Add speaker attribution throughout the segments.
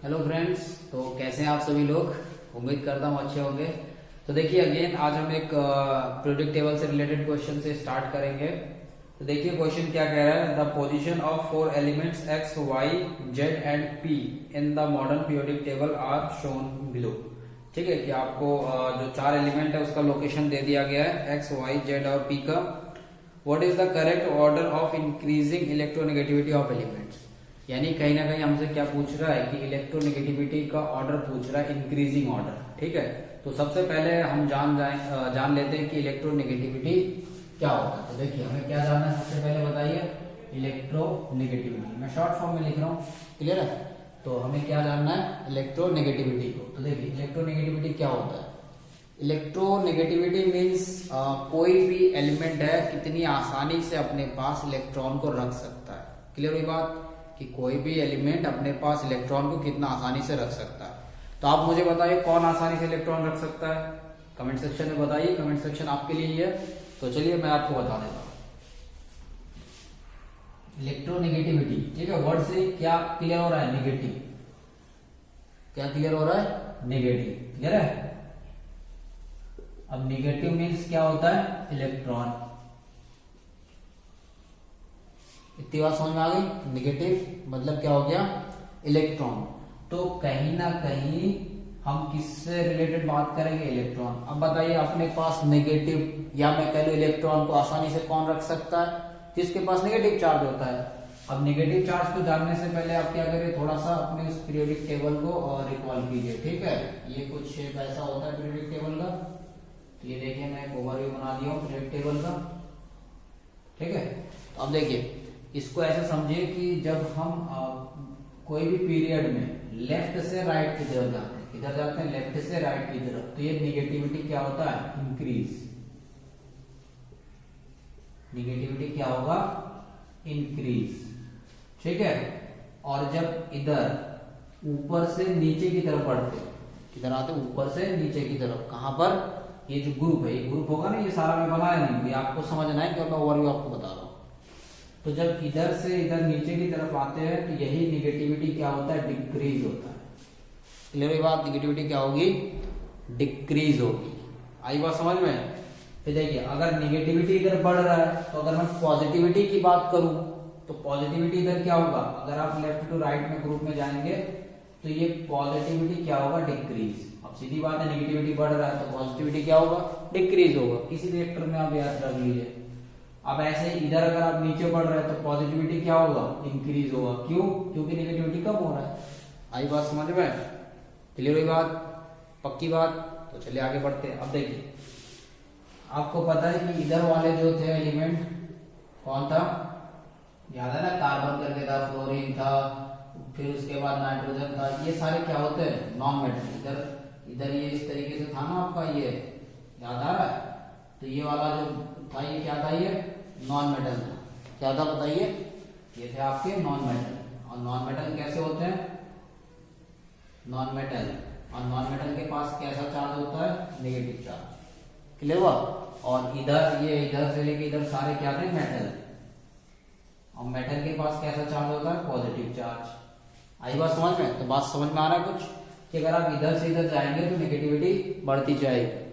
Speaker 1: Hello friends, तो कैसे हैं आप सभी लोग। उम्मीद करता हूँ अच्छे होंगे। तो देखिए अगेन आज हम एक प्रोजेक्ट टेबल से रिलेटेड क्वेश्चन से स्टार्ट करेंगे। तो देखिए क्वेश्चन क्या कह रहा है, the position of 4 elements X Y Z and P in the modern periodic table are shown below. ठीक है कि आपको जो 4 एलिमेंट है उसका लोकेशन दे दिया गया है एक्स वाई जेड और पी का। What is the correct order of increasing electronegativity of elements. यानी कहीं ना कहीं हमसे क्या पूछ रहा है कि इलेक्ट्रोनेगेटिविटी का ऑर्डर पूछ रहा है, इंक्रीजिंग ऑर्डर। ठीक है, तो सबसे पहले हम जान लेते हैं कि इलेक्ट्रोनेगेटिविटी क्या होता है। तो देखिए हमें क्या जानना है, सबसे पहले बताइए इलेक्ट्रोनेगेटिविटी। मैं शॉर्ट फॉर्म में लिख रहा हूँ, क्लियर है। तो हमें क्या जानना है इलेक्ट्रोनेगेटिविटी को। तो देखिए इलेक्ट्रोनेगेटिविटी क्या होता है। इलेक्ट्रोनेगेटिविटी मीन्स कोई भी एलिमेंट है कितनी आसानी से अपने पास इलेक्ट्रॉन को रख सकता है। क्लियर हुई बात कि कोई भी एलिमेंट अपने पास इलेक्ट्रॉन को कितना आसानी से रख सकता है। तो आप मुझे बताइए कौन आसानी से इलेक्ट्रॉन रख सकता है, कमेंट सेक्शन में बताइए। कमेंट सेक्शन आपके लिए ही है। तो चलिए मैं आपको बता देता हूं इलेक्ट्रोनेगेटिविटी। ठीक है, वर्ड से क्या क्लियर हो रहा है, नेगेटिव। क्या क्लियर हो रहा है, नेगेटिव। क्लियर है। अब नेगेटिव मीन्स क्या होता है, इलेक्ट्रॉन। इतनी बात समझ में आ गई। नेगेटिव मतलब क्या हो गया, इलेक्ट्रॉन। तो कहीं ना कहीं हम किससे रिलेटेड बात करेंगे, इलेक्ट्रॉन। अब बताइए अपने पास नेगेटिव या मैं कह लूं इलेक्ट्रॉन को आसानी से कौन रख सकता है, जिसके पास नेगेटिव चार्ज होता है। अब नेगेटिव चार्ज को जानने से पहले आप क्या करिए, थोड़ा सा अपने उस पीरियोडिक टेबल को रिकॉल कीजिए। ठीक है, ये कुछ शेप ऐसा होता है पीरियोडिक टेबल का। तो ये देखिए मैं एक ओवरव्यू बना दिया हूं पीरियोडिक टेबल का। ठीक है, तो अब देखिए इसको ऐसे समझिए कि जब हम कोई भी पीरियड में लेफ्ट से राइट की तरफ जाते हैं, किधर जाते हैं, लेफ्ट से राइट की तरफ, तो ये निगेटिविटी क्या होता है, इंक्रीज। निगेटिविटी क्या होगा, इंक्रीज। ठीक है। और जब इधर ऊपर से नीचे की तरफ बढ़ते, किधर आते, ऊपर से नीचे की तरफ, कहां पर, ये जो ग्रुप है, ये ग्रुप होगा ना, ये सारा मैं बनाया नहीं, ये आपको समझना है कि मैं ओवरव्यू आपको बता रहा हूं। तो जब इधर से इधर नीचे की तरफ आते हैं तो यही निगेटिविटी क्या होता है, डिक्रीज होता है। क्लियर हुई बात, निगेटिविटी क्या होगी, डिक्रीज होगी। आई बात समझ में। फिर देखिए अगर निगेटिविटी इधर बढ़ रहा है तो अगर मैं पॉजिटिविटी की बात करूं तो पॉजिटिविटी इधर क्या होगा, अगर आप लेफ्ट टू राइट में ग्रुप में जाएंगे तो ये पॉजिटिविटी क्या होगा, डिक्रीज। अब सीधी बात है, निगेटिविटी बढ़ रहा है तो पॉजिटिविटी क्या होगा, डिक्रीज होगा। किसी रिएक्टर में आप याद रख लीजिए। अब ऐसे ही इधर अगर आप नीचे बढ़ रहे हैं तो पॉजिटिविटी क्या होगा, इंक्रीज होगा। क्यों, क्योंकि निगेटिविटी कम हो रहा है। आई बात समझ में, क्लियर हुई बात, पक्की बात। तो चलिए आगे बढ़ते हैं। अब देखिए आपको पता है कि इधर वाले जो थे एलिमेंट कौन था, याद है ना, कार्बन करके था, फ्लोरीन था, फिर उसके बाद नाइट्रोजन था। ये सारे क्या होते हैं, नॉन मेटल। इधर इधर ये इस तरीके से था ना आपका, ये याद आ रहा है। तो ये वाला जो था ये क्या था, ये नॉन मेटल था। क्या था बताइए, ये थे आपके नॉन मेटल। और नॉन मेटल कैसे होते हैं, नॉन मेटल। और नॉन मेटल के पास कैसा चार्ज होता है, नेगेटिव चार्ज। क्लियर हुआ। और इधर ये इधर से लेके इधर सारे क्या थे, मेटल। और मेटल के पास कैसा चार्ज होता है, पॉजिटिव चार्ज। आई बात समझ में। तो बात समझ में आ रहा है कुछ, कि अगर आप इधर से इधर जाएंगे तो नेगेटिविटी बढ़ती जाएगी।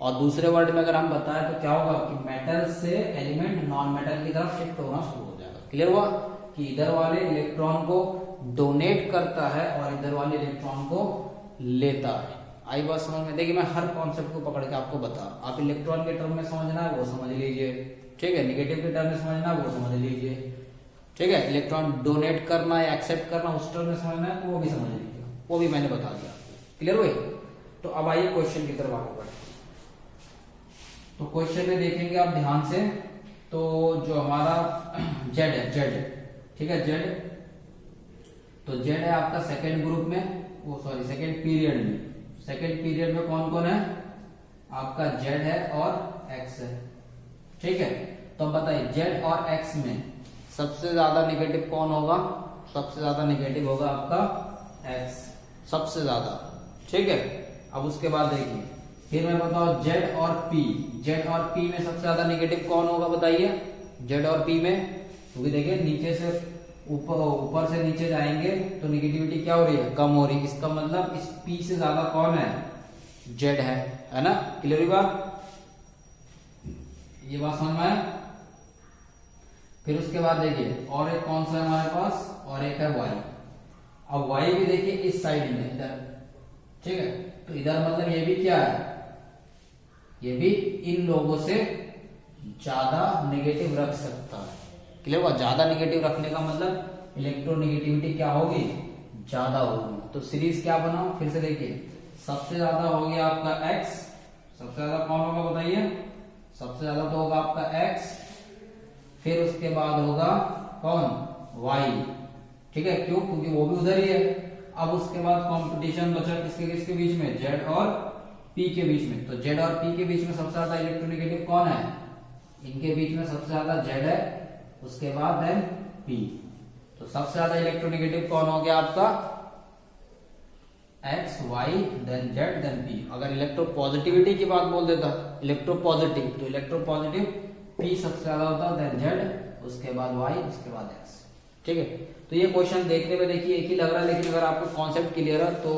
Speaker 1: और दूसरे वर्ड में अगर हम बताएं तो क्या होगा कि मेटल से एलिमेंट नॉन मेटल की तरफ शिफ्ट होना शुरू हो जाएगा। क्लियर हुआ कि इधर वाले इलेक्ट्रॉन को डोनेट करता है और इधर वाले इलेक्ट्रॉन को लेता है। आई बात समझ में। देखिए मैं हर कॉन्सेप्ट को पकड़ के आपको बता, आप इलेक्ट्रॉन के टर्म में समझना है वो समझ लीजिए। ठीक है, निगेटिव के टर्म में समझना है वो समझ लीजिए। ठीक है, इलेक्ट्रॉन डोनेट करना या एक्सेप्ट करना उस टर्म में समझना है तो वो भी समझ लीजिए, वो भी मैंने बता दिया। क्लियर हुए। तो अब आइए क्वेश्चन की तरफ आगे बढ़ते। तो क्वेश्चन में देखेंगे आप ध्यान से, तो जो हमारा जेड है, जेड, ठीक है, जेड। तो जेड है आपका सेकेंड ग्रुप में, वो सॉरी सेकेंड पीरियड में। सेकेंड पीरियड में कौन कौन है, आपका जेड है और एक्स है। ठीक है, तो बताइए जेड और एक्स में सबसे ज्यादा निगेटिव कौन होगा, सबसे ज्यादा निगेटिव होगा आपका एक्स, सबसे ज्यादा। ठीक है, अब उसके बाद देखिए फिर मैं बताऊं जेड और पी। जेड और पी में सबसे ज्यादा निगेटिव कौन होगा बताइए, जेड और पी में। क्योंकि देखिए नीचे से ऊपर से नीचे जाएंगे तो नेगेटिविटी क्या हो रही है, कम हो रही है। इसका मतलब इस P से ज्यादा कौन है, Z है ना। क्लियर हुई बात, ये बात समझ में आया। फिर उसके बाद देखिए और एक कौन सा है हमारे पास, और एक है Y। अब Y भी देखिए इस साइड में इधर, ठीक है। तो इधर मतलब ये भी क्या है, ये भी इन लोगों से ज्यादा नेगेटिव रख सकता है। क्लियर हुआ, ज्यादा नेगेटिव रखने का मतलब इलेक्ट्रोनेगेटिविटी क्या होगी, ज्यादा होगी। तो सीरीज क्या बनाओ, फिर से देखिए, सबसे ज्यादा हो गया आपका X, सबसे ज्यादा कौन होगा बताइए, सबसे ज्यादा तो होगा आपका X, फिर उसके बाद होगा कौन, Y, ठीक है। क्यों, क्योंकि वो भी उधर ही है। अब उसके बाद कंपटीशन बचा किसके किसके बीच में, Z और P के बीच में। तो Z और P के बीच में सबसे ज्यादा इलेक्ट्रोनेगेटिव कौन है, इनके बीच में सबसे ज्यादा Z है, उसके बाद है P। तो सबसे ज्यादा इलेक्ट्रोनेगेटिव कौन हो गया आपका, X, Y, then Z, then P। अगर इलेक्ट्रोपॉजिटिविटी की बात बोल देता, इलेक्ट्रोपॉजिटिव, तो इलेक्ट्रोपॉजिटिव P सबसे ज्यादा होता, देन Z, उसके बाद Y, उसके बाद X, ठीक है। तो ये क्वेश्चन देखने में देखिए एक ही लग रहा है, लेकिन अगर आपको कॉन्सेप्ट क्लियर है तो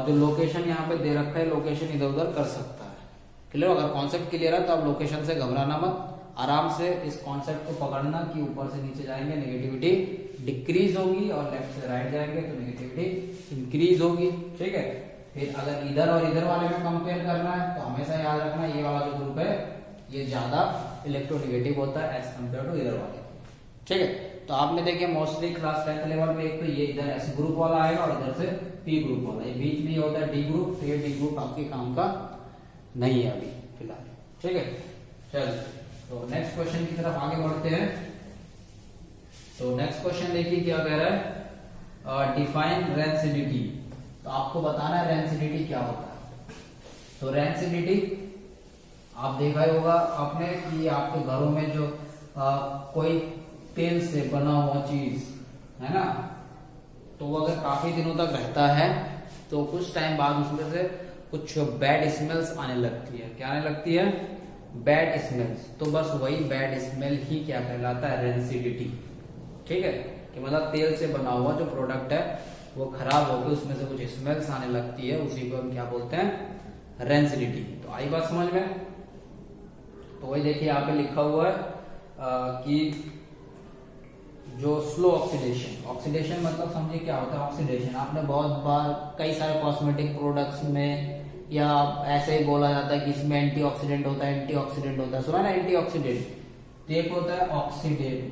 Speaker 1: जो लोकेशन यहाँ पे दे रखा है, लोकेशन इधर उधर कर सकता है। क्लियर, अगर कॉन्सेप्ट क्लियर है तो आप लोकेशन से घबराना मत, आराम से इस कॉन्सेप्ट को पकड़ना कि ऊपर से नीचे जाएंगे नेगेटिविटी डिक्रीज होगी, और लेफ्ट से राइट जाएंगे तो नेगेटिविटी इंक्रीज होगी, ठीक है। फिर अगर इधर और इधर वाले में कंपेयर करना है तो हमेशा याद रखना ये वाला जो ग्रुप है ये ज्यादा इलेक्ट्रोनेगेटिव होता है एज कम्पेयर टू इधर वाले, ठीक है। तो आपने देखिए मोस्टली क्लास 10th लेवल में एक तो ये इधर S ग्रुप वाला आएगा और इधर से P ग्रुप वाला, ये बीच में ये होता है D ग्रुप। तो ये D ग्रुप आपके काम का नहीं है अभी फिलहाल, ठीक है। चल तो नेक्स्ट क्वेश्चन की तरफ आगे बढ़ते हैं। तो नेक्स्ट क्वेश्चन देखिए क्या कह रहा है, डिफाइन रेंसिडिटी। तो आपको बताना है रेंसिडिटी क्या होता है। तो रेंसिडिटी आप देखा ही होगा आपने कि आपके घरों में जो कोई तेल से बना हुआ चीज है ना, तो वो अगर काफी दिनों तक रहता है तो कुछ टाइम बाद उसमें से कुछ बैड स्मेल्स आने लगती है। क्या आने लगती है, बैड स्मेल्स। तो बस वही बैड स्मेल ही क्या कहलाता है, रेंसिडिटी, ठीक है। कि मतलब तेल से बना हुआ जो प्रोडक्ट है वो खराब होकर उसमें से कुछ स्मेल्स आने लगती है, उसी को हम क्या बोलते हैं, रेंसिडिटी। तो आई बात समझ में। तो वही देखिए यहाँ पे लिखा हुआ है कि जो स्लो ऑक्सीडेशन, ऑक्सीडेशन मतलब समझिए क्या होता है ऑक्सीडेशन। आपने बहुत बार कई सारे कॉस्मेटिक प्रोडक्ट्स में या ऐसे ही बोला जाता है कि इसमें एंटीऑक्सीडेंट होता है, एंटीऑक्सीडेंट होता है, सुना ना एंटीऑक्सीडेंट। तो एक होता है ऑक्सीडेंट,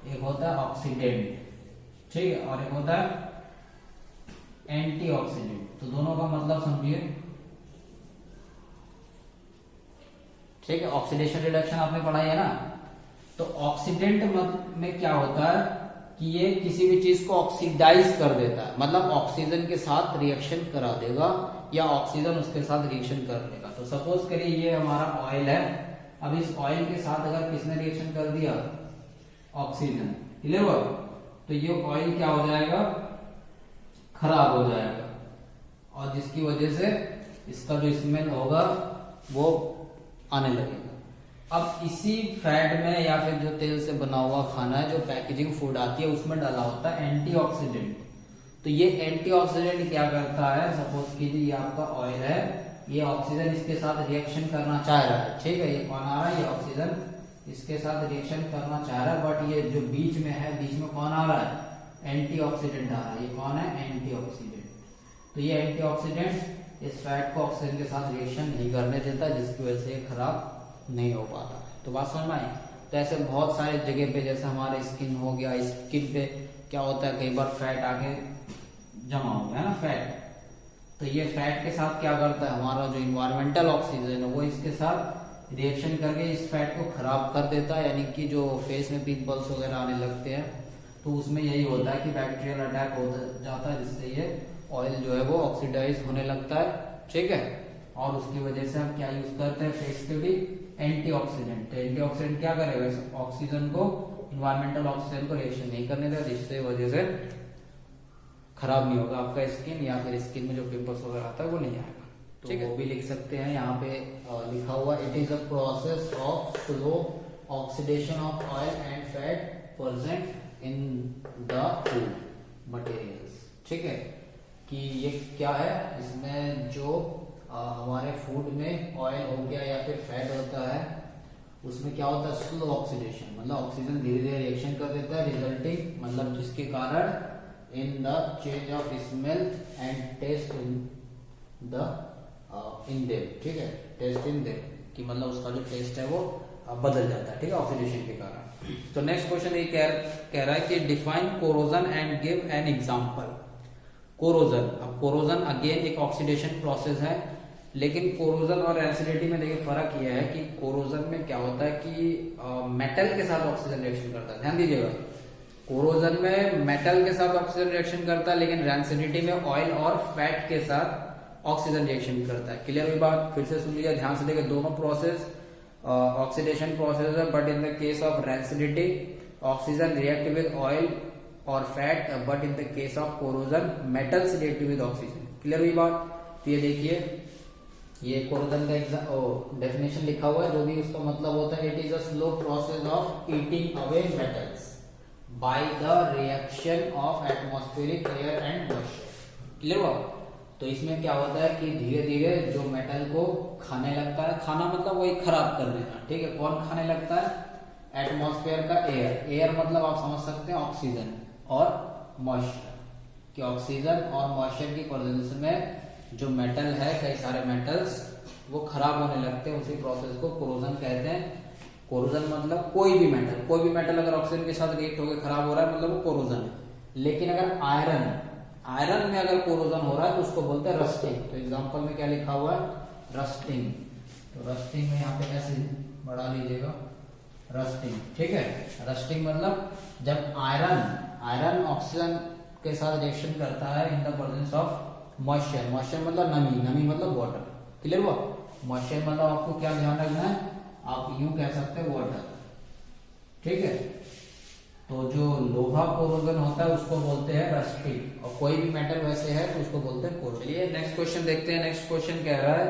Speaker 1: एक होता है ऑक्सीडेंट, ठीक है, और एक होता है एंटीऑक्सीडेंट। तो दोनों का मतलब समझिए, ठीक है। ऑक्सीडेशन रिडक्शन आपने पढ़ा है ना। तो ऑक्सीडेंट में क्या होता है कि ये किसी भी चीज को ऑक्सीडाइज कर देता है, मतलब ऑक्सीजन के साथ रिएक्शन करा देगा या ऑक्सीजन उसके साथ रिएक्शन कर देगा। तो सपोज करिए ये हमारा ऑयल है, अब इस ऑयल के साथ अगर किसने रिएक्शन कर दिया, ऑक्सीजन, क्लियर हुआ। तो ये ऑयल क्या हो जाएगा, खराब हो जाएगा, और जिसकी वजह से इसका जो स्मेल होगा वो आने लगेगा। अब इसी फैट में या फिर जो तेल से बना हुआ खाना है, जो पैकेजिंग फूड आती है उसमें डाला होता है एंटीऑक्सीडेंट। तो ये एंटीऑक्सीडेंट क्या करता है, सपोज कीजिए ये आपका ऑयल है, ये ऑक्सीजन इसके साथ रिएक्शन करना चाह रहा है, ठीक है। ये कौन आ रहा है, ये ऑक्सीजन इसके साथ रिएक्शन करना चाह रहा है, बट ये जो बीच में है, बीच में कौन आ रहा है, एंटीऑक्सीडेंट आ रहा है। ये कौन है, एंटीऑक्सीडेंट। तो ये एंटीऑक्सीडेंट इस फैट को ऑक्सीजन के साथ रिएक्शन नहीं करने देता, जिसकी वजह से खराब नहीं हो पाता। तो बात समझ में आई। तो ऐसे बहुत सारे जगह पे, जैसे हमारे स्किन हो गया, स्किन पे क्या होता है, कई बार फैट आके जमा हो गया है ना, फैट। तो ये फैट के साथ क्या करता है, हमारा जो इन्वायरमेंटल ऑक्सीजन है वो इसके साथ रिएक्शन करके इस फैट को खराब कर देता है, यानी कि जो फेस में पिंपल्स वगैरह आने लगते हैं, तो उसमें यही होता है कि बैक्टीरियल अटैक हो जाता है, जिससे ये ऑयल जो है वो ऑक्सीडाइज होने लगता है, ठीक है। और उसकी वजह से हम क्या यूज करते हैं फेस पे भी, एंटीऑक्सीडेंट। तो एंटीऑक्सीडेंट क्या करेगा, ऑक्सीजन को, इन्वायरमेंटल ऑक्सीजन को रिएक्शन नहीं करने देगा, जिससे वजह से खराब नहीं होगा आपका स्किन, या फिर स्किन में जो पिंपल्स वगैरह आता है वो नहीं आएगा, ठीक है। वो भी लिख सकते हैं यहाँ पे लिखा हुआ, it is a process of slow oxidation of oil and fat present in the food materials. ठीक है, कि ये क्या है, इसमें जो हमारे फूड में ऑयल हो गया या फिर फैट होता है उसमें क्या होता है, स्लो ऑक्सीडेशन, मतलब ऑक्सीजन धीरे धीरे रिएक्शन कर देता है, रिजल्टिंग मतलब जिसके कारण in the change of smell and taste in the in them. ठीक है, टेस्ट इन देम कि मतलब उसका जो टेस्ट है वो बदल जाता है। ठीक है, ऑक्सीडेशन के कारण। तो नेक्स्ट क्वेश्चन ये कह रहा है कि define corrosion and give an example. Corrosion, अब कोरोजन अगेन एक ऑक्सीडेशन प्रोसेस है, लेकिन कोरोजन और रैंसिडिटी में देखिए फर्क यह है कि कोरोजन में क्या होता है कि मेटल के साथ ऑक्सीजन रिएक्शन करता है। ध्यान दीजिएगा, कोरोजन में मेटल के साथ ऑक्सीजन रिएक्शन करता है, लेकिन रैंसिडिटी में ऑयल और फैट के साथ ऑक्सीजन रिएक्शन करता है। क्लियर हुई बात? फिर से सुन लीजिए ध्यान से, देखिए दोनों प्रोसेस ऑक्सीडेशन प्रोसेस है, but in the case of rancidity oxygen react with oil और fat, but in the case of corrosion metals react with oxygen. Clear हुई बात? तो ये देखिए, ये कोरोजन का डेफिनेशन लिखा हुआ है, जो भी उसका मतलब होता है, it is a slow process of eating away metals by the reaction of atmospheric air and moisture. Clear हुआ? तो इसमें क्या होता है कि धीरे धीरे जो मेटल को खाने लगता है, खाना मतलब वही खराब कर देना। ठीक है, कौन खाने लगता है? एटमॉस्फेयर का एयर। एयर मतलब आप समझ सकते हैं ऑक्सीजन और मॉइस्चर, कि ऑक्सीजन और मॉइस्चर की प्रेजेंस में जो मेटल है, कई सारे मेटल्स वो खराब होने लगते हैं। उसी प्रोसेस को कोरोजन कहते हैं। कोरोजन मतलब कोई भी मेटल अगर ऑक्सीजन के साथ रिएक्ट होकर खराब हो रहा है मतलब वो कोरोजन है। लेकिन अगर आयरन में अगर कोरोजन हो रहा है तो उसको बोलते हैं रस्टिंग। तो एग्जांपल में क्या लिखा हुआ है? रस्टिंग। तो रस्टिंग में यहाँ पे कैसे बढ़ा लीजिएगा, रस्टिंग। ठीक है, रस्टिंग मतलब जब आयरन ऑक्सीजन के साथ रिएक्शन करता है in the presence of moisture. Moisture मतलब नमी मतलब वाटर। क्लियर हुआ? मॉइस्चर मतलब आपको क्या ध्यान रखना है, आप यूं कह सकते हैं वाटर। ठीक है, तो जो लोहा कोरोजन होता है उसको बोलते हैं रस्टिंग, और कोई भी मेटल वैसे है तो उसको बोलते हैं कोरोजन। चलिए नेक्स्ट क्वेश्चन देखते हैं। नेक्स्ट क्वेश्चन कह रहा है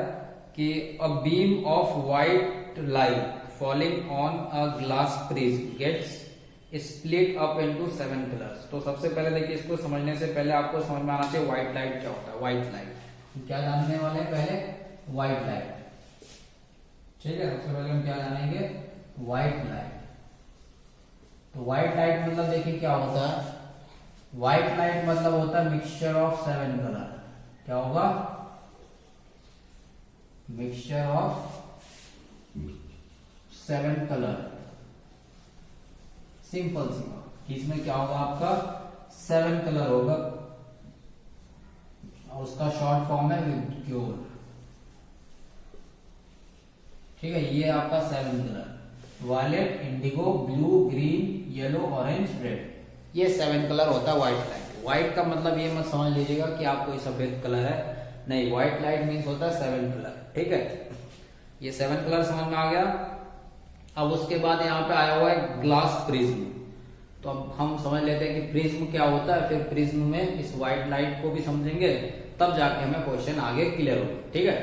Speaker 1: कि a beam of white light falling on a glass prism gets split up into 7 colours. तो सबसे पहले देखिए, इसको समझने से पहले आपको समझ में आना चाहिए व्हाइट लाइट क्या होता है। व्हाइट लाइट क्या जानने वाले हैं पहले? White light. ठीक है, सबसे पहले हम क्या जानेंगे? White light. तो व्हाइट लाइट मतलब देखिए क्या होता है, व्हाइट लाइट मतलब होता है मिक्सचर ऑफ 7 कलर। क्या होगा? Mixture of 7 colour. सिंपल सी बात कि इसमें क्या होगा, आपका 7 कलर होगा, और उसका शॉर्ट फॉर्म है विबग्योर। ठीक है, ये आपका 7 colour, violet, indigo, blue, green, yellow, orange, red, ये 7 कलर होता है व्हाइट लाइट। व्हाइट का मतलब ये मत समझ लीजिएगा कि आप कोई सफेद कलर है, नहीं, व्हाइट लाइट मीन्स होता है 7 कलर। ठीक है, ये 7 कलर समझ में आ गया। अब उसके बाद यहाँ पे आया हुआ है ग्लास प्रिज्म। तो अब हम समझ लेते हैं कि प्रिज्म क्या होता है, फिर प्रिज्म में इस व्हाइट लाइट को भी समझेंगे, तब जाके हमें क्वेश्चन आगे क्लियर होगा। ठीक है,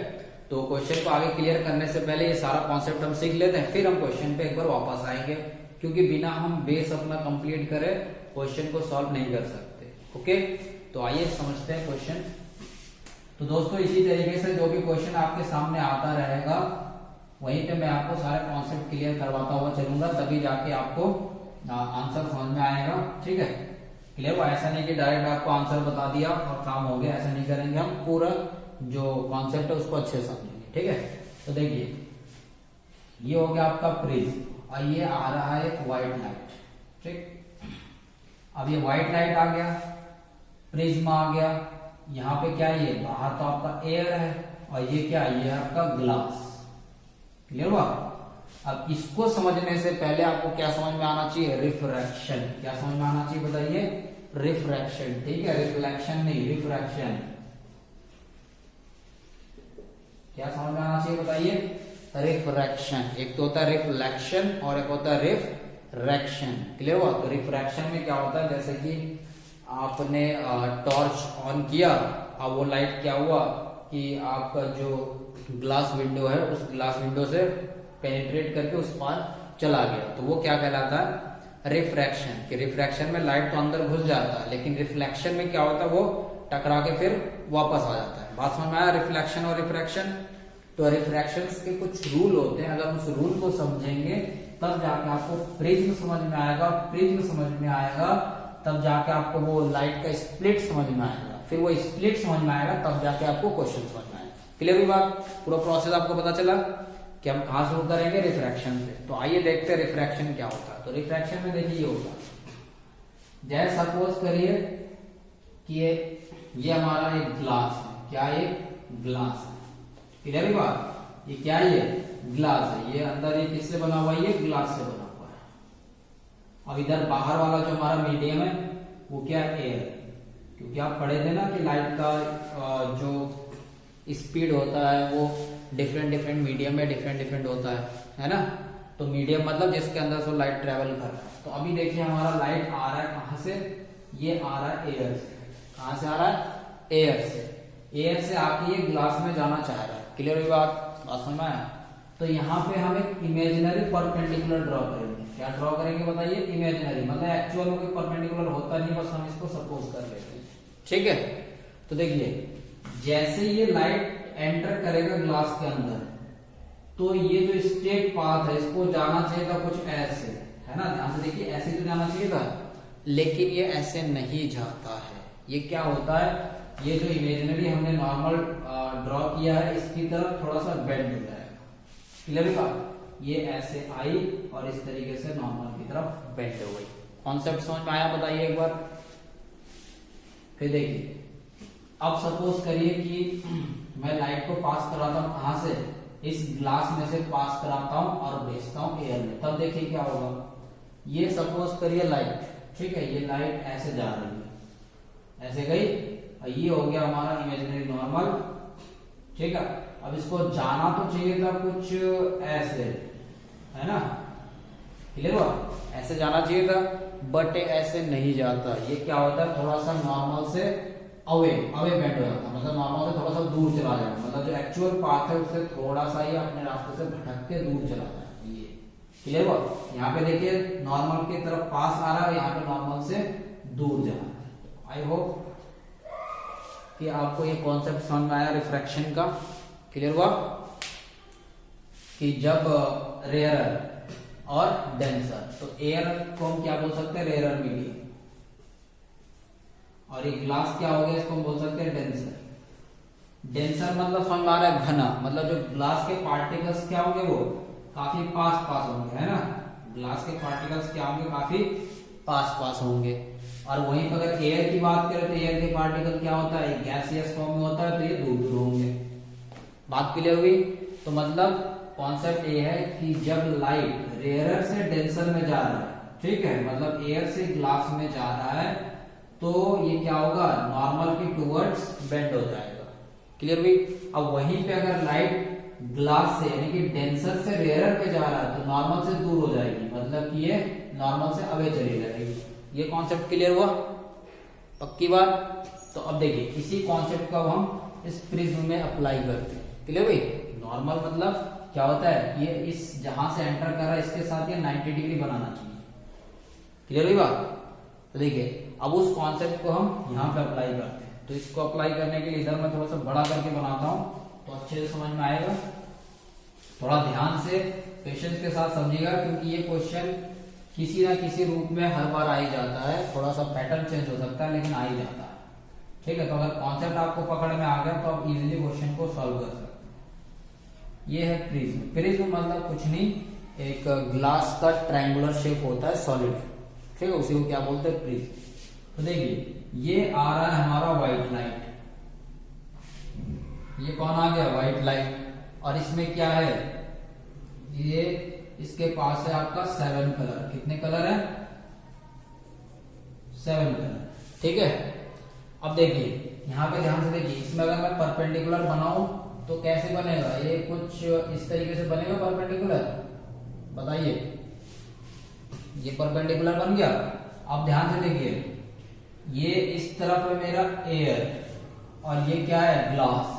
Speaker 1: तो क्वेश्चन को आगे क्लियर करने से पहले ये सारा कॉन्सेप्ट हम सीख लेते हैं, फिर हम क्वेश्चन पे एक बार वापस आएंगे, क्योंकि बिना हम बेस अपना कंप्लीट करें क्वेश्चन को सॉल्व नहीं कर सकते। ओके, तो आइए समझते हैं क्वेश्चन। तो दोस्तों इसी तरीके से जो भी क्वेश्चन आपके सामने आता रहेगा वहीं पे मैं आपको सारे कॉन्सेप्ट क्लियर करवाता हुआ चलूंगा, तभी जाके आपको आंसर समझ में आएगा। ठीक है, क्लियर हुआ? ऐसा नहीं कि डायरेक्ट आपको आंसर बता दिया और काम हो गया, ऐसा नहीं करेंगे हम, पूरा जो कॉन्सेप्ट है उसको अच्छे से समझेंगे। ठीक है, तो देखिए ये हो गया आपका प्रिज्म, और ये आ रहा है एक व्हाइट लाइट। ठीक, अब ये व्हाइट लाइट आ गया, प्रिज्म आ गया, यहाँ पे क्या है, ये बाहर तो आपका एयर है, और ये क्या है, ये है आपका ग्लास। क्लियर हुआ? अब इसको समझने से पहले आपको क्या समझ में आना चाहिए? रिफ्रैक्शन। क्या समझ में आना चाहिए बताइए? रिफ्रैक्शन। ठीक है, रिफ्लेक्शन नहीं, रिफ्रैक्शन। क्या समझ में आना चाहिए बताइए? रिफ्रैक्शन। एक तो होता है रिफ्लेक्शन और एक होता है रिफ्रैक्शन। क्लियर हुआ? तो रिफ्रैक्शन में क्या होता है, जैसे कि आपने टॉर्च ऑन किया, अब वो लाइट क्या हुआ कि आपका जो ग्लास विंडो है उस ग्लास विंडो से पेनिट्रेट करके उस पार चला गया, तो वो क्या कहलाता है? रिफ्रैक्शन, कि रिफ्रैक्शन में लाइट तो अंदर घुस जाता है, लेकिन रिफ्लेक्शन में क्या होता है, वो टकरा के फिर वापस आ जाता है। बात समझ में आया, रिफ्लेक्शन और रिफ्रैक्शन। तो रिफ्रैक्शन के कुछ रूल होते हैं, अगर उस रूल को समझेंगे तब जाके आपको प्रिज्म समझ में आएगा, प्रिज्म समझ में आएगा तब जाके आपको वो लाइट का स्प्लिट समझ में आएगा, फिर वो स्प्लिट समझ में आएगा तब जाके आपको क्वेश्चन समझ में आएगा। क्लियर हुई बात? पूरा प्रोसेस आपको पता चला कि हम कहां शुरू करेंगे, रिफ्रैक्शन से। तो आइए देखते हैं रिफ्रैक्शन क्या होता है। तो रिफ्रैक्शन में देखिए ये होता है, जैसे सपोज करिए कि ये हमारा एक ग्लास है, क्या एक ग्लास है। क्लियर हुई बात? ये क्या है, ये ग्लास है, ये अंदर ये किससे बना हुआ है, ये ग्लास से बना हुआ है। अब इधर बाहर वाला जो हमारा मीडियम है वो क्या है, एयर। क्योंकि आप पढ़े थे ना कि लाइट का जो स्पीड होता है वो डिफरेंट डिफरेंट मीडियम में डिफरेंट होता है ना। तो मीडियम मतलब जिसके अंदर से लाइट ट्रेवल कर रहा है। तो अभी देखिए हमारा लाइट आ रहा है कहां से, ये आ रहा है एयर से। कहां से आ रहा है, एयर से। एयर से आके ये ग्लास में जाना चाह रहा है। क्लियर हुई बात? बात समझ में आया? तो यहाँ पे हम एक इमेजिनरी परपेंडिकुलर ड्रॉ करेंगे। क्या ड्रॉ करेंगे बताइए, इमेजिनरी, मतलब एक्चुअल में कोई परपेंडिकुलर होता नहीं, बस हम इसको सपोज कर लेते हैं। ठीक है, तो देखिए जैसे ये लाइट एंटर करेगा ग्लास के अंदर, तो ये जो स्ट्रेट पाथ है इसको जाना चाहिए था कुछ ऐसे, है ना। ध्यान से देखिए, ऐसे तो जाना चाहिए था, लेकिन ये ऐसे नहीं जाता है। ये क्या होता है, ये जो इमेजिनरी हमने नॉर्मल ड्रॉ किया है इसकी तरफ थोड़ा सा बेंड हो जाएगा। क्लियर है बात? ये ऐसे आई और इस तरीके से नॉर्मल की तरफ बेंड हो गई। कॉन्सेप्ट समझ में आया? बताइए एक बार। फिर देखिए, अब सपोज करिए कि मैं लाइट को पास कराता हूं, कहां से, इस ग्लास में से पास कराता हूं और भेजता हूं एयर में। तब देखिए क्या होगा, ये सपोज करिए लाइट, ठीक है, ये लाइट ऐसे जा रही है, ऐसे गई, और ये हो गया हमारा इमेजिनरी नॉर्मल। ठीक है, अब इसको जाना तो चाहिए था कुछ ऐसे, है ना। क्लियर हुआ? ऐसे जाना चाहिए था, बट ऐसे नहीं जाता। ये क्या होता है, थोड़ा सा नॉर्मल से अवे बेंड हो जाता है, मतलब नॉर्मल से थोड़ा सा दूर चला जाएगा, मतलब जो एक्चुअल पाथ है उससे थोड़ा सा ही अपने रास्ते से भटक के दूर चला जाए। ये क्लियर हुआ? यहाँ पे देखिए नॉर्मल की तरफ पास आ रहा है, यहाँ पे नॉर्मल से दूर जा रहा है। आई होप कि आपको ये कॉन्सेप्ट समझ में आया रिफ्रैक्शन का। क्लियर हुआ कि जब रेयरर और डेंसर, तो एयर को हम क्या बोल सकते हैं, रेयरर मीडियम, और ये ग्लास क्या हो गया, इसको हम बोल सकते हैं डेंसर। डेंसर मतलब समझ में आ रहा है, घना, मतलब जो ग्लास के पार्टिकल्स क्या होंगे, वो काफी पास होंगे, है ना। ग्लास के पार्टिकल्स क्या होंगे, काफी पास होंगे। और वहीं पर अगर एयर की बात करें तो एयर के पार्टिकल क्या होता है, गैसियस फॉर्म में होता है, तो ये दूर होंगे। बात क्लियर हुई? तो मतलब कॉन्सेप्ट ये है कि जब लाइट रेयरर से डेंसर में जा रहा है, ठीक है, मतलब एयर से ग्लास में जा रहा है, तो ये क्या होगा, नॉर्मल की टुवर्ड्स बेंड हो जाएगा। क्लियर हुई? अब वहीं पे अगर लाइट ग्लास से यानी कि डेंसर से रेयरर पे जा रहा है तो नॉर्मल से दूर हो जाएगी, मतलब कि ये नॉर्मल से अवे चली जाएगी। ये कॉन्सेप्ट क्लियर हुआ? पक्की बात? तो अब देखिए इसी कॉन्सेप्ट को हम इस प्रिज्म में अप्लाई करते हैं। क्लियर हुई? नॉर्मल मतलब क्या होता है, ये इस जहां से एंटर कर रहा है इसके साथ ये 90 डिग्री बनाना चाहिए। क्लियर हुई बात? तो देखिए अब उस कॉन्सेप्ट को हम यहाँ पे अप्लाई करते हैं। तो इसको अप्लाई करने के लिए इधर मैं थोड़ा सा बड़ा करके बनाता हूँ तो अच्छे से समझ में आएगा। थोड़ा ध्यान से पेशेंस के साथ समझिएगा, क्योंकि ये क्वेश्चन किसी ना किसी रूप में हर बार आ ही जाता है। थोड़ा सा पैटर्न चेंज हो सकता है लेकिन आ ही जाता है। ठीक है, तो अगर कॉन्सेप्ट आपको पकड़ में आ गया तो आप इजीली क्वेश्चन को सॉल्व कर सकते हैं। ये है प्रिज्म। प्रिज्म मतलब कुछ नहीं, एक ग्लास का ट्रायंगुलर शेप होता है सॉलिड, ठीक है, उसी को क्या बोलते हैं, प्रिज्म। तो देखिए ये आ रहा है हमारा व्हाइट लाइट, ये कौन आ गया, व्हाइट लाइट, और इसमें क्या है, ये इसके पास है आपका 7 कलर। कितने कलर है, 7 कलर। ठीक है, अब देखिए यहाँ पे ध्यान से देखिए, इसमें अगर मैं परपेंडिकुलर बनाऊं तो कैसे बनेगा, ये कुछ इस तरीके से बनेगा परपेंडिकुलर, बताइए। ये परपेंडिकुलर बन गया। अब ध्यान से देखिए, ये इस तरफ है मेरा एयर और ये क्या है, ग्लास।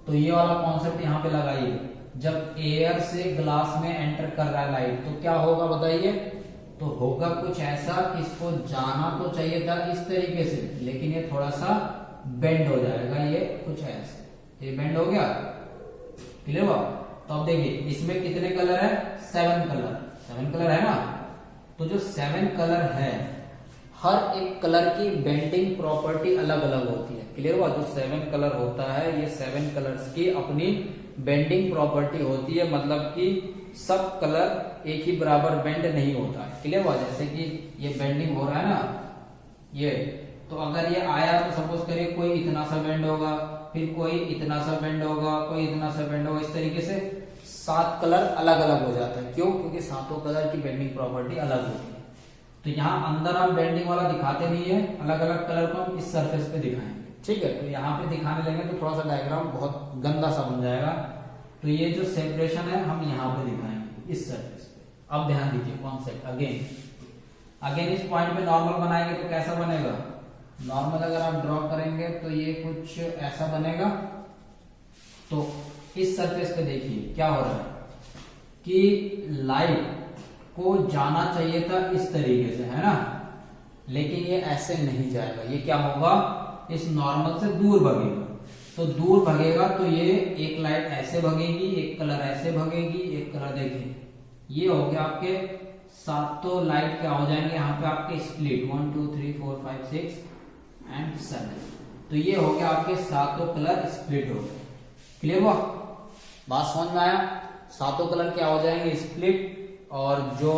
Speaker 1: तो ये वाला कॉन्सेप्ट यहाँ पे लगाइए। जब एयर से ग्लास में एंटर कर रहा है लाइट तो क्या होगा बताइए, तो होगा कुछ ऐसा कि इसको जाना तो चाहिए था इस तरीके से, लेकिन ये थोड़ा सा बेंड हो जाएगा, ये कुछ ऐसे, ये बेंड हो गया। क्लियर हुआ? तो अब देखिए इसमें कितने कलर है? 7 कलर, 7 कलर है ना। तो जो 7 कलर है, हर एक कलर की बेंडिंग प्रॉपर्टी अलग अलग होती है। क्लियर हुआ? जो 7 कलर होता है, ये 7 कलर्स की अपनी बेंडिंग प्रॉपर्टी होती है, मतलब कि सब कलर एक ही बराबर बेंड नहीं होता है। क्लियर हुआ? जैसे कि ये बेंडिंग हो रहा है ना, ये तो अगर ये आया तो सपोज करिए कोई इतना सा बेंड होगा, फिर कोई इतना सा बेंड होगा, कोई इतना सा बेंड होगा, इस तरीके से 7 कलर अलग अलग हो जाता है। क्यों? क्योंकि सातों कलर की बेंडिंग प्रॉपर्टी अलग होती है। तो यहाँ अंदर हम बेंडिंग वाला दिखाते नहीं है, अलग अलग कलर को हम इस सरफेस पे दिखाएंगे। ठीक है, तो यहाँ पे दिखाने लगे तो थोड़ा सा डायग्राम बहुत गंदा सा बन जाएगा। तो ये जो सेपरेशन है हम यहाँ पे दिखाएंगे इस सरफेस पे। अब ध्यान दीजिए कॉन्सेप्ट अगेन इस पॉइंट पे नॉर्मल बनाएंगे तो कैसा बनेगा? नॉर्मल अगर आप ड्रॉ करेंगे तो ये कुछ ऐसा बनेगा। तो इस सरफेस पे देखिए क्या हो रहा है कि लाइट को जाना चाहिए था इस तरीके से, है ना, लेकिन ये ऐसे नहीं जाएगा। ये क्या होगा? इस नॉर्मल से दूर भगेगा। तो दूर भगेगा तो ये एक लाइट ऐसे भगेगी, एक कलर ऐसे भगेगी, एक कलर देखिए ये हो गया आपके सातों लाइट क्या हो जाएंगे यहाँ पे आपके स्प्लिट 1 2 3 4 5 6 एंड 7। तो ये हो गया आपके सातों कलर स्प्लिट हो गए। क्लियर हुआ? बात समझ में आया? सातों कलर क्या हो जाएंगे? स्प्लिट। और जो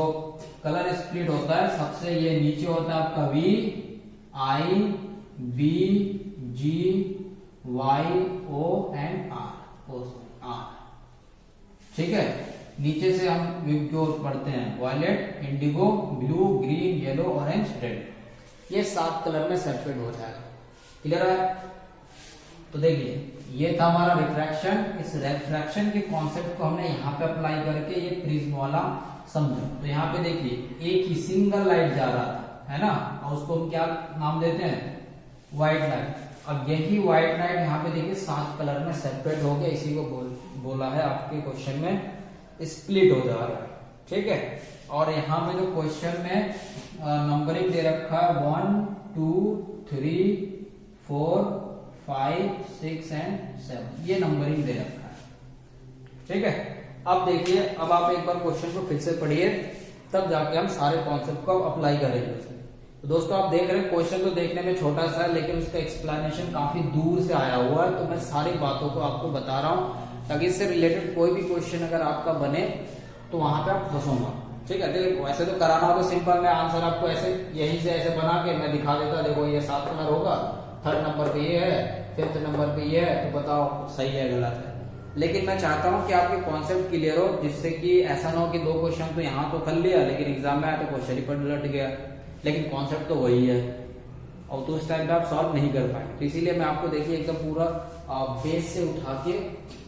Speaker 1: कलर स्प्लिट होता है सबसे ये नीचे होता है आपका V I B G Y O and R। ठीक है, नीचे से हम की ओर पढ़ते हैं violet, indigo, blue, green, yellow, orange, red. ये 7 कलर में सेपरेट हो जाएगा। क्लियर है? तो देखिए ये था हमारा रिफ्रैक्शन। इस रिफ्रैक्शन के कॉन्सेप्ट को हमने यहाँ पे अप्लाई करके ये प्रिज्म वाला समझा। तो यहाँ पे देखिए एक ही सिंगल लाइट जा रहा था, है ना, और उसको हम क्या नाम देते हैं? White light. अब यही व्हाइट लाइट यहाँ पे देखिए 7 कलर में सेपरेट हो गया। इसी को बोला है आपके क्वेश्चन में स्प्लिट हो जा रहा है। ठीक है, और यहाँ पे जो क्वेश्चन में नंबरिंग दे रखा है 1 2 3 4 5 6 एंड 7, ये नंबरिंग दे रखा है। ठीक है, अब देखिए, अब आप एक बार क्वेश्चन को फिर से पढ़िए, तब जाके हम सारे कॉन्सेप्ट को अप्लाई करेंगे। तो दोस्तों आप देख रहे हैं क्वेश्चन तो देखने में छोटा सा है, लेकिन उसका एक्सप्लेनेशन काफी दूर से आया हुआ है। तो मैं सारी बातों को आपको बता रहा हूँ ताकि इससे रिलेटेड कोई भी क्वेश्चन अगर आपका बने तो वहां पे आप फंसूंगा। ठीक है, देखिए वैसे तो कराना हो तो सिंपल, मैं आंसर आपको ऐसे यहीं से ऐसे बना के मैं दिखा देता, देखो ये 7 कलर होगा, 3rd नंबर पे ये है, 5th नंबर पे ये है, तो बताओ सही है गलत है। लेकिन मैं चाहता हूं कि आपके कॉन्सेप्ट क्लियर हो, जिससे कि ऐसा ना हो कि 2 क्वेश्चन तो यहाँ तो कर लिया लेकिन एग्जाम में आया तो क्वेश्चन ही पर लट गया, लेकिन कॉन्सेप्ट तो वही है और तो उस टाइम पे आप सॉल्व नहीं कर पाएंगे। तो इसीलिए मैं आपको देखिए एकदम पूरा बेस से उठा के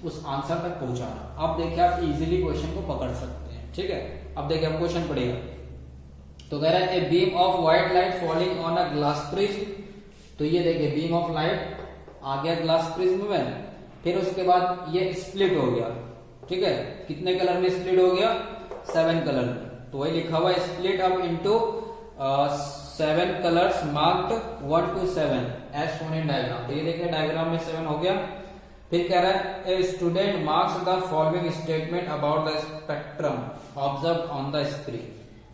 Speaker 1: उस आंसर तक पहुंचा रहा। अब देखिए आप इजीली क्वेश्चन को पकड़ सकते हैं। ठीक है, अब देखिए हम क्वेश्चन पढ़िएगा। तो कह रहा है a beam of white light falling on a glass prism. तो ये देखिए बीम ऑफ लाइट आ गया ग्लास प्रिज्म में, फिर उसके बाद ये स्प्लिट हो गया। ठीक है, कितने कलर में स्प्लिट हो गया? 7 कलर में। तो वही लिखा हुआ split up into 7 colours marked 1 to 7 as shown in diagram. तो ये देखिए डायग्राम में 7 हो गया। फिर कह रहा है a student marks the following statement about the spectrum observe on the screen.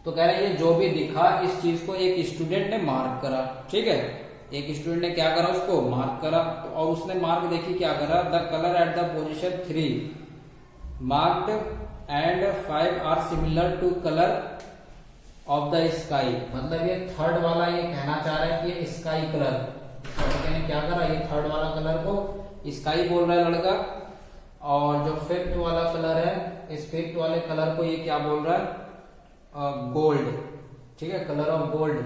Speaker 1: तो कह रहा है ये जो भी दिखा इस चीज को एक स्टूडेंट ने मार्क करा। ठीक है, एक स्टूडेंट ने क्या करा? उसको मार्क करा। तो और उसने मार्क देखिए क्या करा? The colour at the position 3 marked and 5 are similar to colour of the sky. मतलब ये 3rd वाला ये कहना चाह रहा है कि ये स्काई कलर, लड़के ने क्या करा? ये 3rd वाला कलर को स्काई बोल रहा है लड़का, और जो 5th वाला कलर है, इस 5th वाले कलर को ये क्या बोल रहा है? गोल्ड। ठीक है, कलर ऑफ गोल्ड,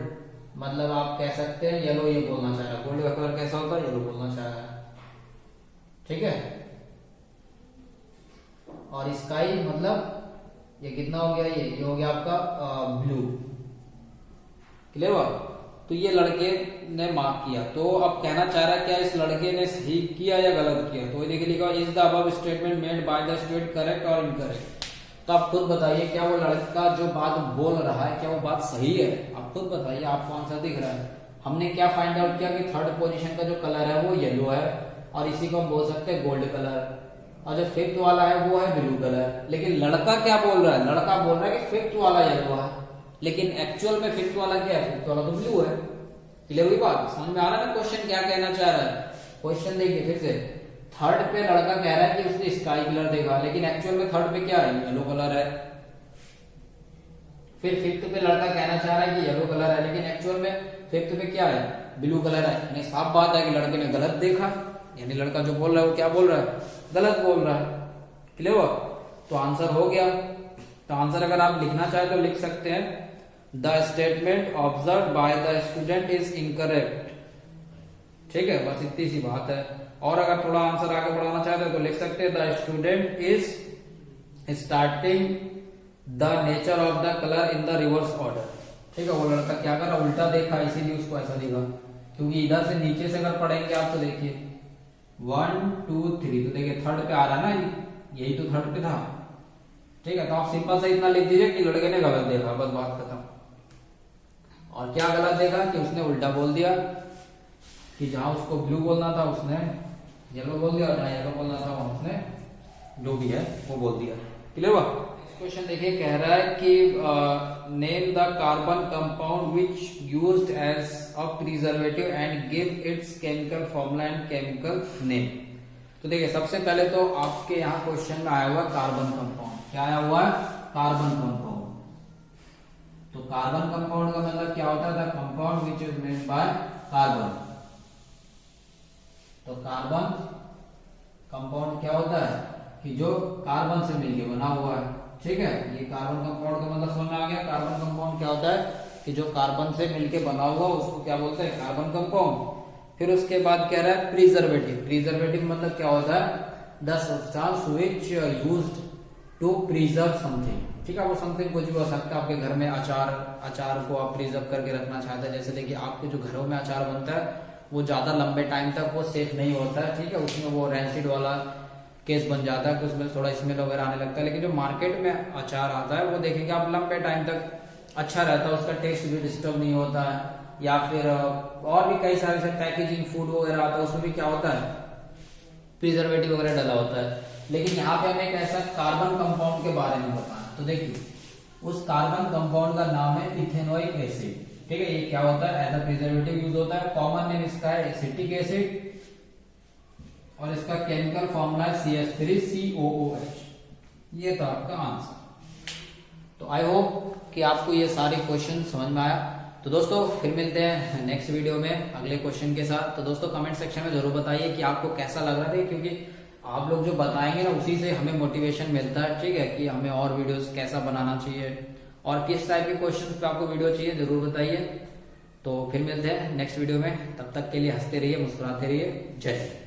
Speaker 1: मतलब आप कह सकते हैं येलो, ये बोलना चाह रहा है। गोल्ड का कलर कैसा होता है? येलो बोलना चाह रहा है। ठीक है, और स्काई मतलब ये कितना हो गया? ये हो गया आपका ब्लू। क्लियर हुआ? तो ये लड़के ने मार्क किया। तो अब कहना चाह रहा है क्या इस लड़के ने सही किया या गलत किया? तो देखिए लिखा is the above statement made by the student correct और इनकरेक्ट। तो आप खुद बताइए क्या वो लड़का जो बात बोल रहा है क्या वो बात सही है? आप खुद बताइए, आपको आंसर दिख रहा है। हमने क्या फाइंड आउट किया कि थर्ड पोजीशन का जो कलर है वो येलो है और इसी को हम बोल सकते हैं गोल्ड कलर, और जो फिफ्थ वाला है वो है ब्लू कलर। लेकिन लड़का क्या बोल रहा है? लड़का बोल रहा है कि फिफ्थ वाला येलो है, लेकिन एक्चुअल में फिफ्थ वाला क्या है? फिफ्थ वाला तो ब्लू है। क्लियर हुई बात? समझ में आ रहा है ना क्वेश्चन क्या कहना चाह रहा है? क्वेश्चन देखिए फिर से, थर्ड पे लड़का कह रहा है कि उसने स्काई कलर देखा, लेकिन एक्चुअल में थर्ड पे क्या है? येलो कलर है। फिर फिफ्थ पे लड़का कहना चाह रहा है कि येलो कलर है, लेकिन एक्चुअल में फिफ्थ पे क्या है? ब्लू कलर है। यानी साफ बात है कि लड़के ने गलत देखा, यानी लड़का जो बोल रहा है वो क्या बोल रहा है? गलत बोल रहा है। क्लियर हुआ? तो आंसर हो गया। तो आंसर अगर आप लिखना चाहे तो लिख सकते हैं, the statement observe by the student is incorrect. ठीक है, बस इतनी सी बात है। और अगर थोड़ा आंसर आगे बढ़ाना चाहते हैं तो लिख सकते हैं, the student is starting the nature of the colour in the reverse order. ठीक है, वो लड़का क्या कर रहा? उल्टा देखा, इसीलिए उसको ऐसा दिखा। क्योंकि इधर से नीचे से अगर पढ़ेंगे आप तो देखिए 1 2 3, तो देखिए थर्ड पे आ रहा है ना, यही तो थर्ड पे था। ठीक है, तो आप सिंपल से इतना लिख दीजिए कि लड़के ने गलत देखा, बस बात खत्म। और क्या गलत देखा? कि उसने उल्टा बोल दिया, कि जहां उसको ब्लू बोलना था उसने येलो बोल दिया, और जहां येलो बोलना था वहां उसने जो भी है वो बोल दिया। क्लियर हुआ? क्वेश्चन देखिए, कह रहा है कि name the carbon compound which used as a preservative and give its chemical formula and chemical name. तो देखिए सबसे पहले तो आपके यहाँ क्वेश्चन में आया हुआ कार्बन कंपाउंड। क्या आया हुआ है? Carbon compound. तो कार्बन कंपाउंड का मतलब क्या होता है? Compound which is made by carbon. तो कार्बन कंपाउंड क्या होता है? कि जो कार्बन से मिलकर बना हुआ है। ठीक है, ये कार्बन कंपाउंड का मतलब समझ में आ गया। कार्बन कंपाउंड क्या होता है? कि जो कार्बन से मिलकर बना हुआ उसको क्या बोलते हैं? Carbon compound. फिर उसके बाद कह रहा है प्रिजर्वेटिव। प्रिजर्वेटिव मतलब क्या होता है? The substance which used to preserve something. ठीक है, वो समथिंग कुछ भी हो सकता है। आपके घर में अचार को आप प्रिजर्व करके रखना चाहते हैं, जैसे देखिए आपके जो घरों में अचार बनता है वो ज्यादा लंबे टाइम तक वो सेफ नहीं होता है। ठीक है, उसमें वो रैंसिड वाला केस बन जाता है कि उसमें थोड़ा स्मेल वगैरह आने लगता है। लेकिन जो मार्केट में अचार आता है वो देखेंगे आप लंबे टाइम तक अच्छा रहता है, उसका टेस्ट भी डिस्टर्ब नहीं होता है। या फिर और भी कई सारे पैकेजिंग फूड वगैरह आता है, उसमें भी क्या होता है? प्रिजर्वेटिव वगैरह डाला होता है। लेकिन यहाँ पे हमें एक ऐसा कार्बन कंपाउंड के बारे में बताना। तो देखिए उस कार्बन कंपाउंड का नाम है इथेनोइक एसिड। ठीक है, ये क्या होता है? एज अ प्रिजर्वेटिव यूज होता है। कॉमन नेम इसका है एसिटिक एसिड, और इसका केमिकल फॉर्मूला है CH3COOH। ये तो आपका आंसर। तो आई होप कि आपको ये सारे क्वेश्चन समझ में आया। तो दोस्तों फिर मिलते हैं नेक्स्ट वीडियो में अगले क्वेश्चन के साथ। तो दोस्तों कमेंट सेक्शन में जरूर बताइए कि आपको कैसा लग रहा है, क्योंकि आप लोग जो बताएंगे ना उसी से हमें मोटिवेशन मिलता है। ठीक है, कि हमें और वीडियोस कैसा बनाना चाहिए और किस टाइप के क्वेश्चंस पे आपको वीडियो चाहिए, जरूर बताइए। तो फिर मिलते हैं नेक्स्ट वीडियो में, तब तक के लिए हंसते रहिए, मुस्कुराते रहिए। जय हिंद।